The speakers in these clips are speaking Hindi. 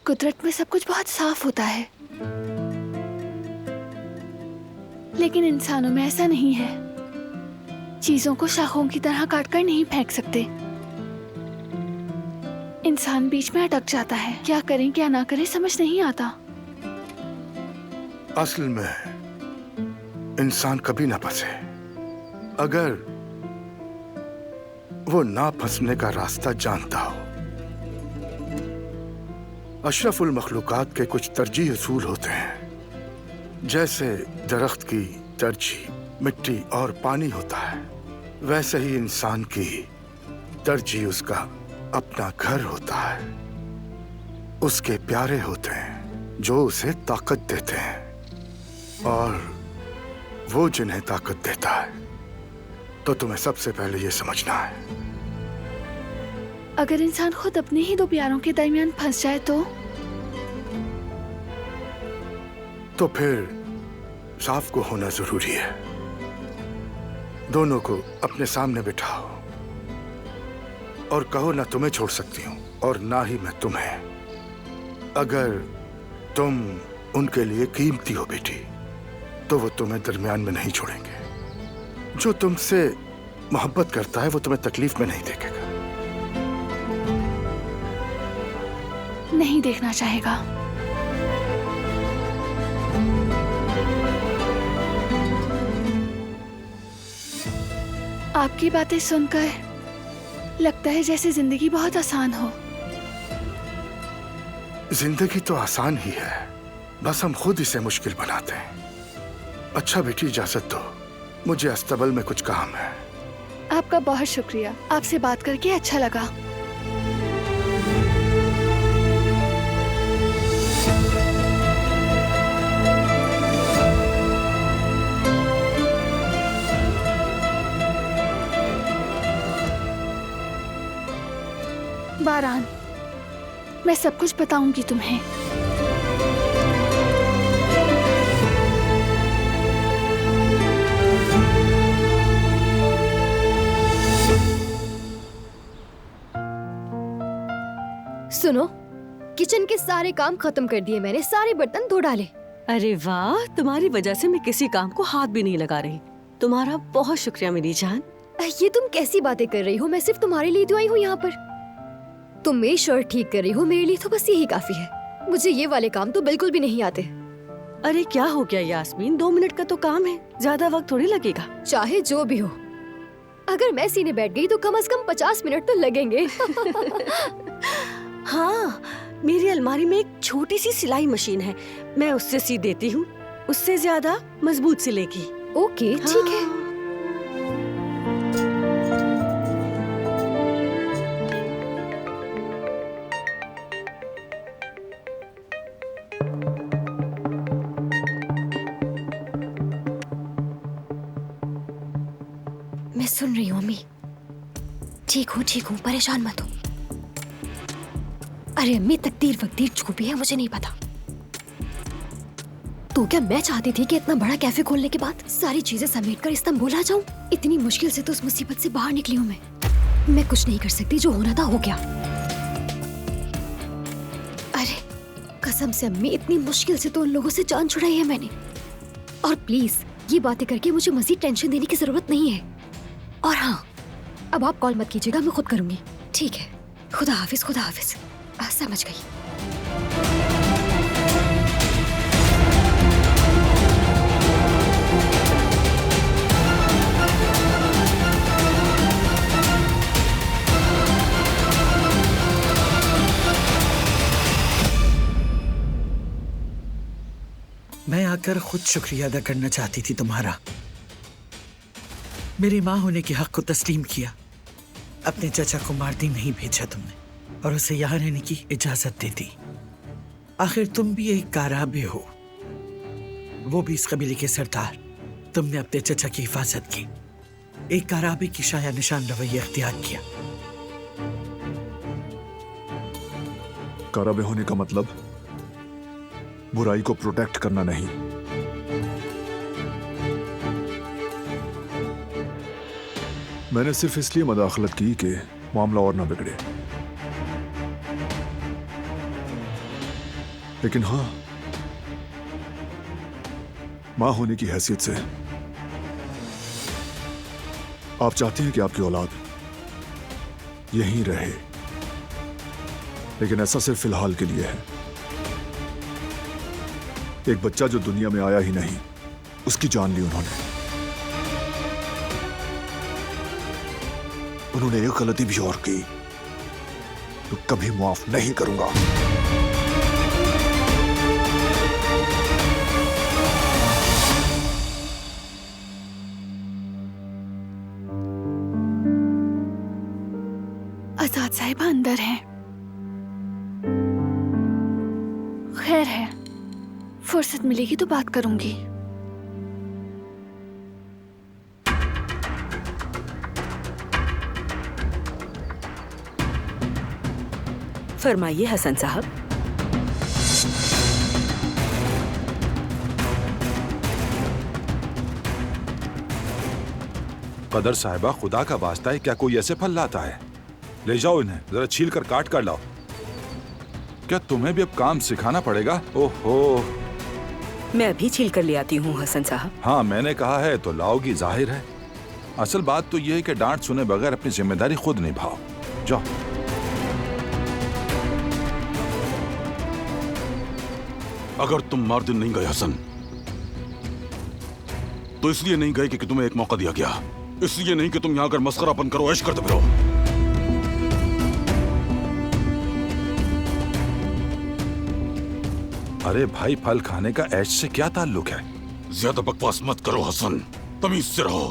कुदरत में सब कुछ बहुत साफ होता है, लेकिन इंसानों में ऐसा नहीं है। चीजों को शाखों की तरह काटकर नहीं फेंक सकते। इंसान बीच में अटक जाता है। क्या करें क्या ना करें समझ नहीं आता। असल में इंसान कभी ना फंसे। अगर वो ना फंसने का रास्ता जानता हो। अशरफुल मखलूकात के कुछ तरजीह उसूल होते हैं, जैसे दरख्त की तरजीह मिट्टी और पानी होता है, वैसे ही इंसान की तरजीह उसका अपना घर होता है। उसके प्यारे होते हैं जो उसे ताकत देते हैं, और वो जिन्हें ताकत देता है। तो तुम्हें सबसे पहले ये समझना है। अगर इंसान खुद अपने ही दो प्यारों के दरमियान फंस जाए तो फिर साफ को होना जरूरी है। दोनों को अपने सामने बिठाओ और कहो, ना तुम्हें छोड़ सकती हूं और ना ही मैं तुम्हें। अगर तुम उनके लिए कीमती हो बेटी, तो वो तुम्हें दरमियान में नहीं छोड़ेंगे। जो तुमसे मोहब्बत करता है वो तुम्हें तकलीफ में नहीं देखेगा। नहीं देखना चाहेगा। आपकी बातें सुनकर लगता है जैसे जिंदगी बहुत आसान हो। जिंदगी तो आसान ही है, बस हम खुद इसे मुश्किल बनाते हैं। अच्छा बेटी, इजाजत दो, मुझे अस्तबल में कुछ काम है। आपका बहुत शुक्रिया, आपसे बात करके अच्छा लगा। बारान, मैं सब कुछ बताऊंगी तुम्हें। सुनो, किचन के सारे काम खत्म कर दिए मैंने, सारे बर्तन धो डाले। अरे वाह, तुम्हारी वजह से मैं किसी काम को हाथ भी नहीं लगा रही। तुम्हारा बहुत शुक्रिया मेरी जान। ये तुम कैसी बातें कर रही हो? मैं सिर्फ तुम्हारे लिए तो आई हूँ यहाँ पर। तुम मेरी शर्ट ठीक कर रही हो, मेरे लिए तो बस यही काफी है। मुझे ये वाले काम तो बिल्कुल भी नहीं आते। अरे क्या हो गया यास्मीन, 2 मिनट का तो काम है, ज्यादा वक्त थोड़ी लगेगा। चाहे जो भी हो, अगर मैं सीने बैठ गई तो कम से कम 50 मिनट तो लगेंगे। हाँ, मेरी अलमारी में एक छोटी सी सिलाई मशीन है, मैं उससे सी देती हूँ, उससे ज्यादा मजबूत सिलेगी। ओके, ठीक है। मैं सुन रही हूँ अम्मी। ठीक हूँ, परेशान मत हो। अरे अम्मी, तकदीर वकदीर जो भी है मुझे नहीं पता। तो क्या मैं चाहती थी कि इतना बड़ा कैफे खोलने के बाद सारी चीजें समेटकर इस्तांबुल आ जाऊं? इतनी मुश्किल से तो उस मुसीबत से बाहर निकली हूं मैं कुछ नहीं कर सकती, जो होना था हो गया। अरे कसम से अम्मी, इतनी मुश्किल से तो उन लोगों से जान छुड़ाई है मैंने। और प्लीज ये बातें करके मुझे मजीद टेंशन देने की जरूरत नहीं है। और हाँ, अब आप कॉल मत कीजिएगा, मैं खुद करूंगी। ठीक है, खुदा हाफिज, खुदा हाफिज। समझ गई। मैं आकर खुद शुक्रिया अदा करना चाहती थी तुम्हारा। मेरी माँ होने के हक को तस्लीम किया, अपने चाचा को मार्दी नहीं भेजा तुमने, और उसे यहाँ रहने की इजाजत दे दी। आखिर तुम भी एक काराबे हो, वो भी इस कबीले के सरदार। तुमने अपने चाचा की हिफाजत की, एक काराबे की शाया निशान रवैया इख्तियार किया। काराबे होने का मतलब बुराई को प्रोटेक्ट करना नहीं। मैंने सिर्फ इसलिए मदाखलत की कि मामला और ना बिगड़े। लेकिन हाँ, मां होने की हैसियत से आप चाहती हैं कि आपकी औलाद यहीं रहे, लेकिन ऐसा सिर्फ फिलहाल के लिए है। एक बच्चा जो दुनिया में आया ही नहीं, उसकी जान ली उन्होंने। उन्होंने एक गलती भी और की तो कभी माफ नहीं करूंगा। आजाद साहिबा अंदर हैं। खैर है, फुर्सत मिलेगी तो बात करूंगी। फरमाइए हसन साहब। कदर साहिबा, खुदा का वास्ता है, क्या कोई ऐसे फल लाता है? ले जाओ इन्हें, जरा छील कर काट कर लाओ। क्या तुम्हें भी अब काम सिखाना पड़ेगा? ओहो। मैं अभी छील कर ले आती हूँ हसन साहब। हाँ, मैंने कहा है तो लाओगी, जाहिर है। असल बात तो यह है कि डांट सुने बगैर अपनी जिम्मेदारी खुद निभाओ। जाओ। अगर तुम मार्दिन नहीं गए हसन, तो इसलिए नहीं गए कि तुम्हें एक मौका दिया गया, इसलिए नहीं कि तुम यहां आकर मस्करापन करो, ऐश करते फिरो। अरे भाई, फल खाने का ऐश से क्या ताल्लुक है? ज्यादा बकवास मत करो हसन, तमीज से रहो।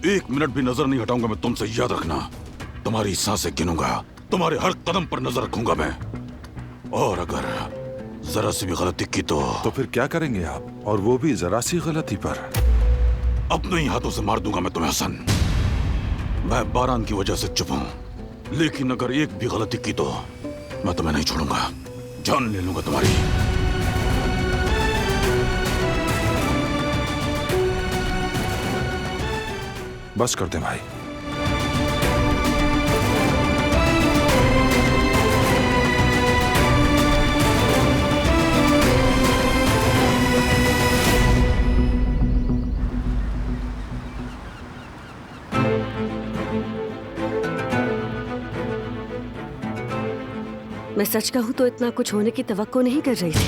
1 मिनट भी नजर नहीं हटाऊंगा मैं तुमसे, याद रखना। तुम्हारी सांसें गिनूंगा, तुम्हारे हर कदम पर नजर रखूंगा मैं। और अगर जरा सी भी गलती की तो फिर क्या करेंगे आप? और वो भी जरा सी गलती पर? अपने ही हाथों से मार दूंगा मैं तुम्हें हसन। मैं बारान की वजह से चुप हूं, लेकिन अगर एक भी गलती की तो मैं तुम्हें नहीं छोड़ूंगा, जान ले लूंगा तुम्हारी। बस कर दे भाई। मैं सच कहूं तो इतना कुछ होने की तवक्को नहीं कर रही थी।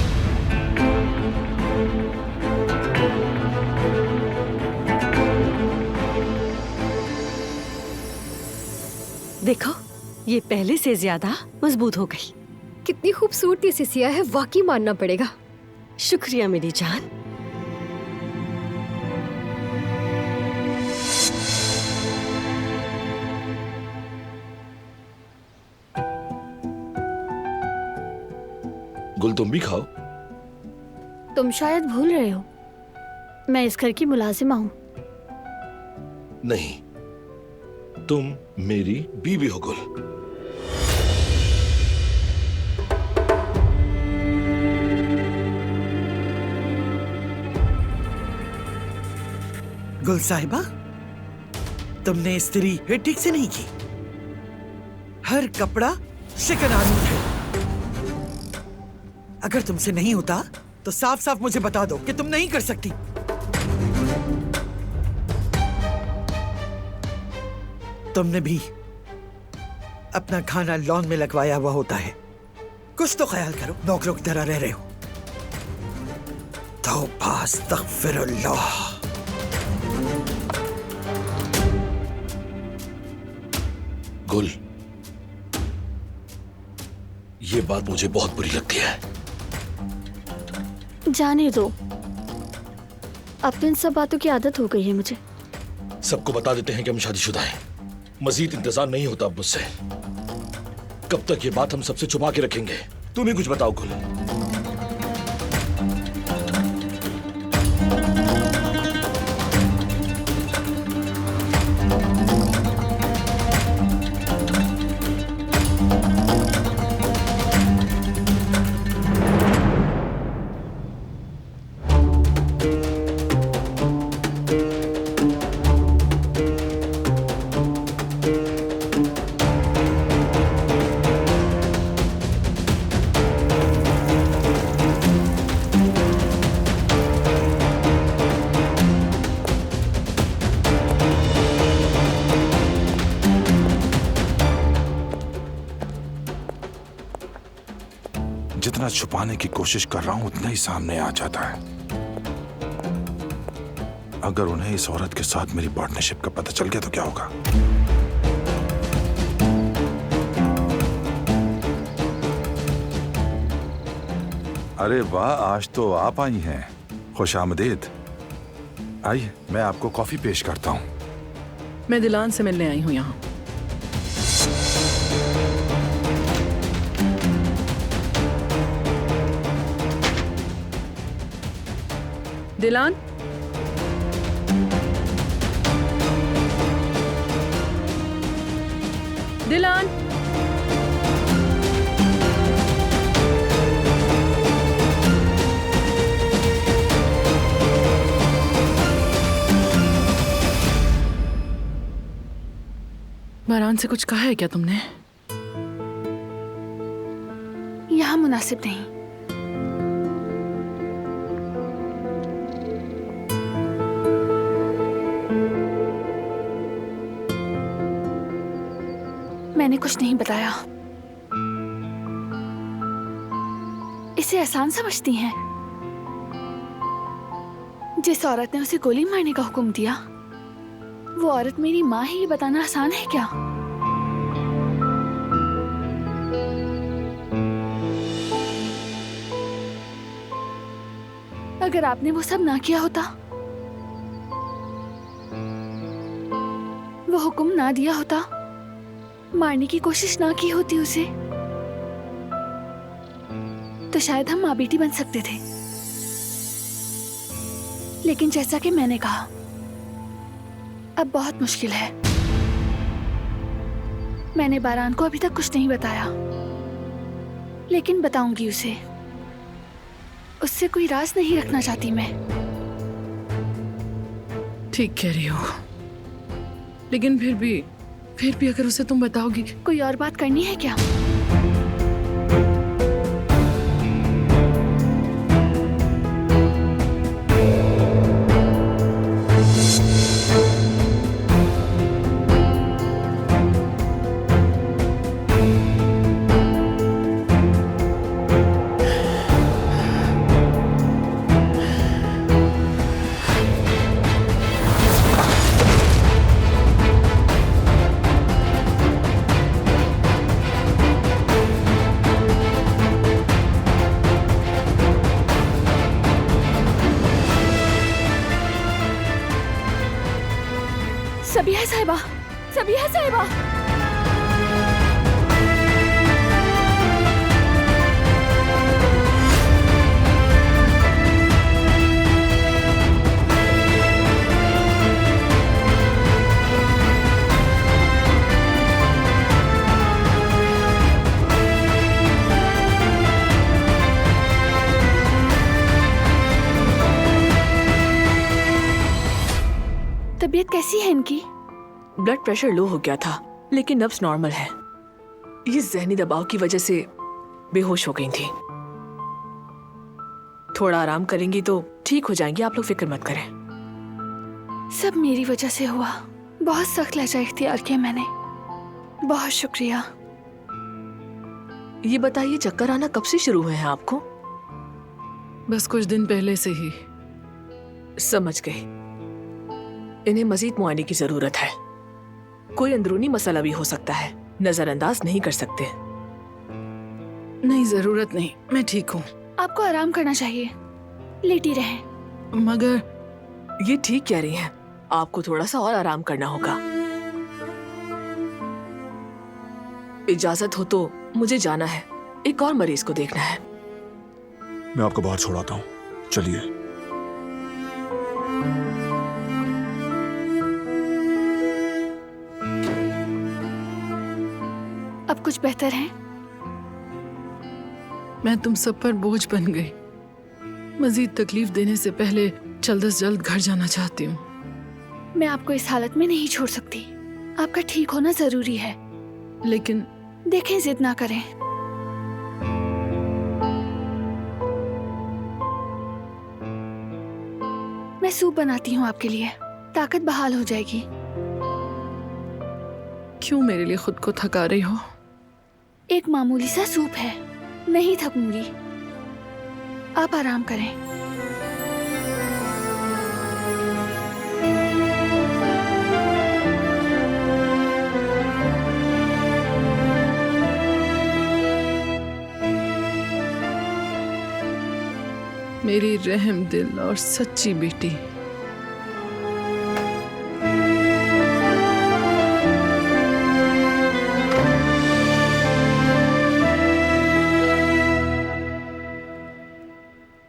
देखो, ये पहले से ज्यादा मजबूत हो गई। कितनी खूबसूरती से सिया है, वाकई मानना पड़ेगा। शुक्रिया मेरी जान। गुल तुम भी खाओ। तुम शायद भूल रहे हो, मैं इस घर की मुलाजिमा हूँ। नहीं, तुम मेरी बीवी हो गुल। गुल साहिबा, तुमने इस्त्री ठीक से नहीं की। हर कपड़ा शिकनानून है। अगर तुमसे नहीं होता तो साफ साफ मुझे बता दो कि तुम नहीं कर सकती। तुमने भी अपना खाना लॉन में लगवाया हुआ होता है, कुछ तो ख्याल करो। नौकरों की तरह रह रहे हो। तौबा अस्तगफिरुल्लाह। गुल, ये बात मुझे बहुत बुरी लगती है। जाने दो, अब तो इन सब बातों की आदत हो गई है मुझे। सबको बता देते हैं कि हम शादीशुदा हैं। मजीद इंतजार नहीं होता अब मुझसे। कब तक ये बात हम सबसे छुपा के रखेंगे? तुम ही कुछ बताओ गुल। जितना छुपाने की कोशिश कर रहा हूं उतना ही सामने आ जाता है। अगर उन्हें इस औरत के साथ मेरी पार्टनरशिप का पता चल गया तो क्या होगा? अरे वाह, आज तो आप आई हैं। खुशामदीद। आइए, मैं आपको कॉफी पेश करता हूं। मैं दिलान से मिलने आई हूं यहाँ। दिलान, दिलान, बारान से कुछ कहा है क्या तुमने? यहाँ मुनासिब नहीं। मैंने कुछ नहीं बताया। इसे आसान समझती हैं? जिस औरत ने उसे गोली मारने का हुक्म दिया वो औरत मेरी माँ है, ये बताना आसान है क्या? अगर आपने वो सब ना किया होता, वो हुक्म ना दिया होता, मारने की कोशिश ना की होती उसे, तो शायद हम माँ बेटी बन सकते थे। लेकिन जैसा कि मैंने कहा, अब बहुत मुश्किल है। मैंने बारान को अभी तक कुछ नहीं बताया, लेकिन बताऊंगी उसे। उससे कोई राज नहीं रखना चाहती मैं। ठीक कह रही हो, लेकिन फिर भी अगर उसे तुम बताओगी। कोई और बात करनी है क्या? सबिया साहिबा, सबिया साहिबा। तबीयत कैसी है इनकी? ब्लड प्रेशर लो हो गया था, लेकिन नब्ज नॉर्मल है। ये जहनी दबाव की वजह से बेहोश हो गई थी। थोड़ा आराम करेंगी तो ठीक हो जाएंगी, आप लोग फिक्र मत करें। सब मेरी वजह से हुआ। बहुत सख्त लहजा इख्तियार किया मैंने। बहुत शुक्रिया। ये बताइए, चक्कर आना कब से शुरू हुए हैं आपको? बस कुछ दिन पहले से ही। समझ गई। इन्हें मजीद मुआयने की जरूरत है। कोई अंदरूनी मसला भी हो सकता है, नजरअंदाज नहीं कर सकते। नहीं, जरूरत नहीं, मैं ठीक हूँ। आपको आराम करना चाहिए, लेटी रहें। मगर ये ठीक कह रही हैं, आपको थोड़ा सा और आराम करना होगा। इजाजत हो तो मुझे जाना है, एक और मरीज को देखना है। मैं आपको बाहर छोड़ाता हूँ, चलिए। अब कुछ बेहतर है? मैं तुम सब पर बोझ बन गई। मजीद तकलीफ देने से पहले जल्द से जल्द घर जाना चाहती हूँ। मैं आपको इस हालत में नहीं छोड़ सकती। आपका ठीक होना जरूरी है। लेकिन देखें, जिद ना करें। मैं सूप बनाती हूँ आपके लिए, ताकत बहाल हो जाएगी। क्यों मेरे लिए खुद को थका रही हो? एक मामूली सा सूप है, नहीं थकूंगी, आप आराम करें। मेरी रहम दिल और सच्ची बेटी।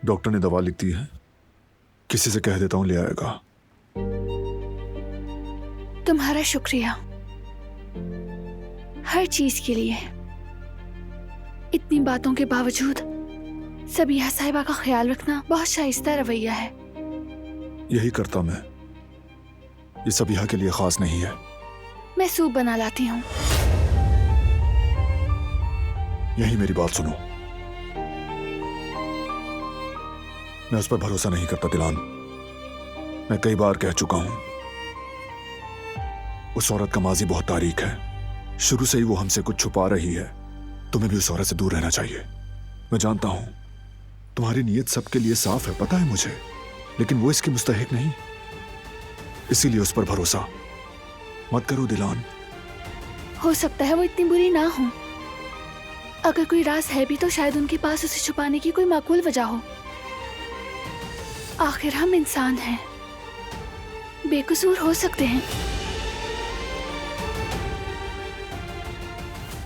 डॉक्टर ने दवा लिख दी है, किसी से कह देता हूं ले आएगा। तुम्हारा शुक्रिया हर चीज के लिए। इतनी बातों के बावजूद सबिहा साहिबा का ख्याल रखना बहुत शाइस्ता रवैया है। यही करता मैं, ये सबिहा के लिए खास नहीं है। मैं सूप बना लाती हूँ। यही मेरी बात सुनो, मैं उस पर भरोसा नहीं करता दिलान। मैं कई बार कह चुका हूं, उस औरत का माजी बहुत तारीक है। शुरू से ही वो हमसे कुछ छुपा रही है। तुम्हें भी उस औरत से दूर रहना चाहिए। मैं जानता हूं तुम्हारी नीयत सबके लिए साफ है, पता है मुझे, लेकिन वो इसकी मुस्तहिक नहीं। इसीलिए उस पर भरोसा मत करो दिलान। हो सकता है वो इतनी बुरी ना हो। अगर कोई राज है भी तो शायद उनके पास उसे छुपाने की कोई माकूल वजह हो। आखिर हम इंसान हैं, बेकसूर हो सकते हैं।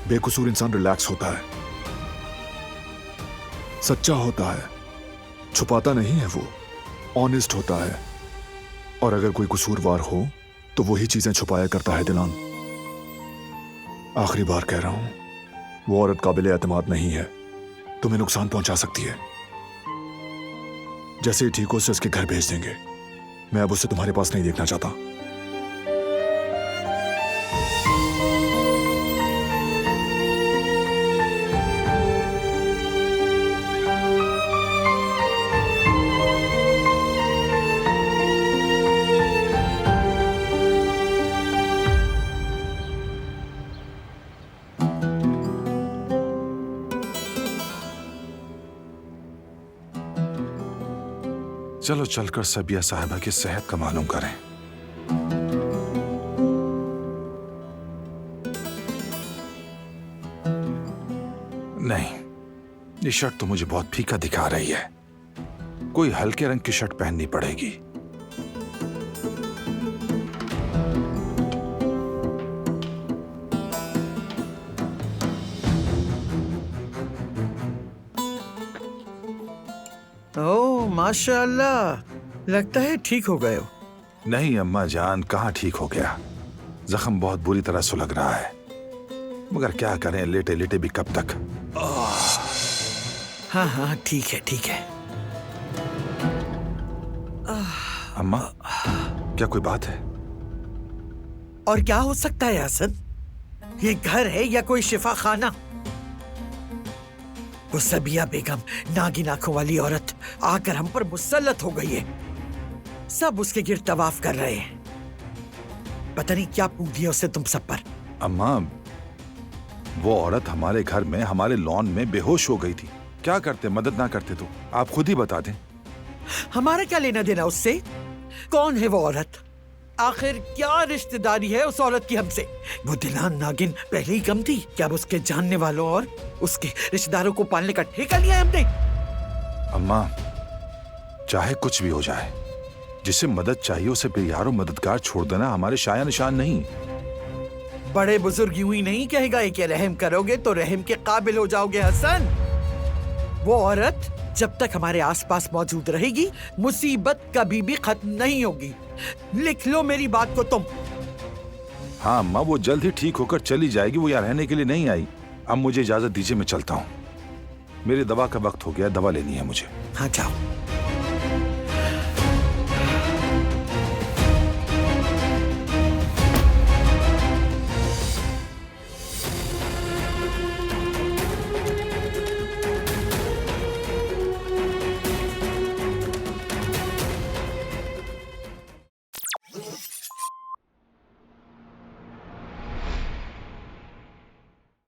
बेकसूर इंसान रिलैक्स होता है, सच्चा होता है, छुपाता नहीं है, वो ऑनेस्ट होता है। और अगर कोई कसूरवार हो तो वही चीजें छुपाया करता है दिलान। आखिरी बार कह रहा हूं, वो औरत काबिल एतमाद नहीं है, तुम्हें नुकसान पहुंचा सकती है। जैसे ही ठीक हो उसे उसके घर भेज देंगे। मैं अब उसे तुम्हारे पास नहीं देखना चाहता। चलो चलकर सबिया साहिबा की सेहत का मालूम करें। नहीं, ये शर्ट तो मुझे बहुत फीका दिखा रही है। कोई हल्के रंग की शर्ट पहननी पड़ेगी। ओह माशाअल्लाह, लगता है ठीक हो गए हो। नहीं अम्मा जान, कहाँ ठीक हो गया। जख्म बहुत बुरी तरह सुलग रहा है, मगर क्या करें, लेटे लेटे भी कब तक। हाँ हाँ ठीक है ठीक है। अम्मा क्या कोई बात है? और क्या हो सकता है हसन, ये घर है या कोई शिफा खाना? वो सबिया बेगम, नागिन आंखों वाली औरत आकर हम पर मुसल्लत हो गई है। सब उसके गिर्द तवाफ कर रहे हैं। पता नहीं क्या पूछ दिया उससे तुम सब पर। अम्मा वो औरत हमारे घर में, हमारे लॉन में बेहोश हो गई थी। क्या करते, मदद ना करते तो? आप खुद ही बता दें। हमारा क्या लेना देना उससे? कौन है वो औरत? आखिर क्या रिश्तेदारी है उस औरत की हमसे? वो दिलान नागिन पहले ही कम थी क्या? अब उसके जानने वालों और उसके रिश्तेदारों को पालने का ठेका लिया है हमने। अम्मा चाहे कुछ भी हो जाए, जिसे मदद चाहिए उसे बेयारो मददगार छोड़ देना हमारे शाया निशान नहीं। बड़े बुजुर्ग यूं ही नहीं कहेगा कि रहम करोगे तो रहम के काबिल हो जाओगे हसन। वो औरत जब तक हमारे आसपास मौजूद रहेगी, मुसीबत कभी भी खत्म नहीं होगी। लिख लो मेरी बात को तुम। हाँ अम्मा, वो जल्द ही ठीक होकर चली जाएगी। वो यहाँ रहने के लिए नहीं आई। अब मुझे इजाजत दीजिए, मैं चलता हूँ। मेरी दवा का वक्त हो गया, दवा लेनी है मुझे। हाँ जाओ।